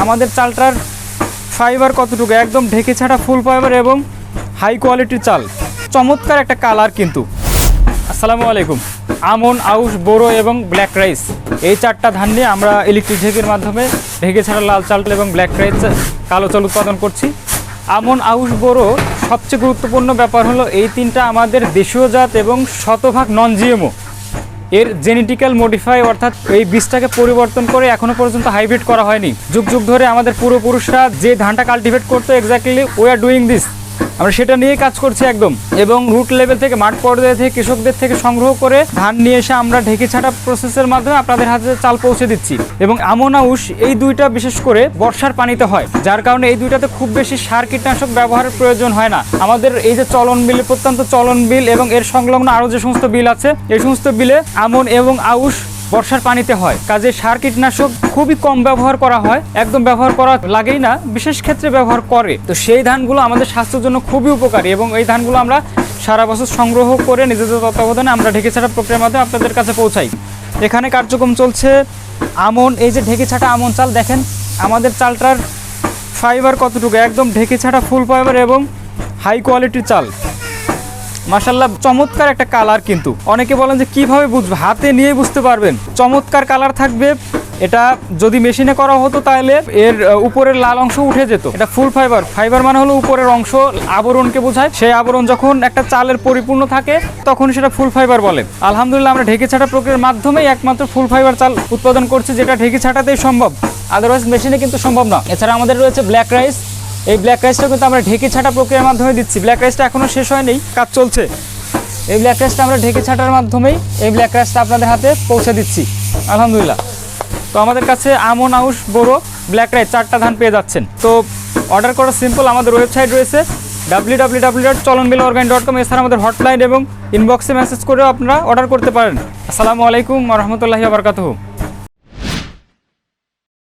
আমাদের চালটার ফাইবার কতটুকু, একদম ঢেকে ছাড়া ফুল ফাইবার এবং হাই কোয়ালিটির চাল, চমৎকার একটা কালার কিন্তু। আসসালামু আলাইকুম। আমন, আউশ, বোরো এবং ব্ল্যাক রাইস, এই চারটা ধান নিয়ে আমরা ইলেকট্রিক ঢেকের মাধ্যমে ঢেকে ছাড়া লাল চাল এবং ব্ল্যাক রাইস, কালো চাল উৎপাদন করছি। আমন, আউশ, বোরো সবচেয়ে গুরুত্বপূর্ণ ব্যাপার হলো এই তিনটা আমাদের দেশীয় জাত এবং শতভাগ নন জিএমও। এর জেনেটিক্যাল মডিফাই অর্থাৎ এই বীজটাকে পরিবর্তন করে এখনো পর্যন্ত হাইব্রিড করা হয়নি। যুগ যুগ ধরে আমাদের পূর্বপুরুষরা যে ধানটা কাল্টিভেট করতো, exactly we are doing this, আমরা সেটা নিয়েই কাজ করছি একদম। এবং রুট লেভেল থেকে, মাঠ পর্যায়ে থেকে কৃষকদের থেকে সংগ্রহ করে ধান নিয়ে এসে আমরা ঢেকে ছাড়া প্রসেসের মাধ্যমে আপনাদের হাতে চাল পৌঁছে দিচ্ছি। এবং আমন, আউশ এই দুইটা বিশেষ করে বর্ষার পানিতে হয়, যার কারণে এই দুইটাতে খুব বেশি সার কীটনাশক ব্যবহারের প্রয়োজন হয় না। আমাদের এই যে চলন বিল, প্রত্যন্ত চলন বিল এবং এর সংলগ্ন আরও যে সমস্ত বিল আছে, এই সমস্ত বিলে আমন এবং আউশ বর্ষার পানিতে হয়, কাজে সার কীটনাশক খুবই কম ব্যবহার করা হয়, একদম ব্যবহার করা লাগেই না, বিশেষ ক্ষেত্রে ব্যবহার করে। তো সেই ধানগুলো আমাদের স্বাস্থ্যের জন্য খুবই উপকারী এবং এই ধানগুলো আমরা সারা বছর সংগ্রহ করে নিজেদের তত্ত্বাবধানে আমরা ঢেকে ছাড়া প্রক্রিয়ার মাধ্যমে আপনাদের কাছে পৌঁছাই। এখানে কার্যক্রম চলছে আমন, এই যে ঢেকে ছাটা আমন চাল, দেখেন আমাদের চালটার ফাইবার কতটুকু, একদম ঢেকে ছাটা ফুল ফাইবার এবং হাই কোয়ালিটির চাল। মাশাআল্লাহ, চমৎকার একটা কালার কিন্তু। অনেকে বলেন যে কিভাবে বুঝবে, হাতে নিয়ে বুঝতে পারবেন, চমৎকার কালার থাকবে। এটা যদি মেশিনে করা হতো তাহলে এর উপরের লাল অংশ উঠে যেত। এটা ফুল ফাইবার, ফাইবার মানে হলো উপরের অংশ, আবরণকে বোঝায়। সেই আবরণ যখন একটা চালের পরিপূর্ণ থাকে তখন সেটা ফুল ফাইবার বলে। আলহামদুলিল্লাহ, আমরা ঢেকে ছাটা প্রক্রিয়ার মাধ্যমেই একমাত্র ফুল ফাইবার চাল উৎপাদন করছি, যেটা ঢেকে ছাটাতেই সম্ভব, আদারওয়াইজ মেশিনে কিন্তু সম্ভব না। এছাড়া আমাদের রয়েছে ব্ল্যাক রাইস, এই ব্ল্যাক রাইসটা কিন্তু আমরা ঢেকে ছাটা প্রক্রিয়ার মাধ্যমে দিচ্ছি। ব্ল্যাক রাইসটা এখনও শেষ হয়নি, কাজ চলছে। এই ব্ল্যাক রাইসটা আমরা ঢেকে ছাটার মাধ্যমেই এই ব্ল্যাক রাইসটা আপনাদের হাতে পৌঁছে দিচ্ছি আলহামদুলিল্লাহ। তো আমাদের কাছে আমন, আউশ, বোরো, ব্ল্যাক রাইস চারটা ধান পেয়ে যাচ্ছেন। তো অর্ডার করা সিম্পল, আমাদের ওয়েবসাইট রয়েছে www.cholonbilorganic.com। এছাড়া আমাদের হটলাইন এবং ইনবক্সে মেসেজ করেও আপনারা অর্ডার করতে পারেন। আসসালামু আলাইকুম ওয়া রাহমাতুল্লাহি ওয়া বারাকাতুহু।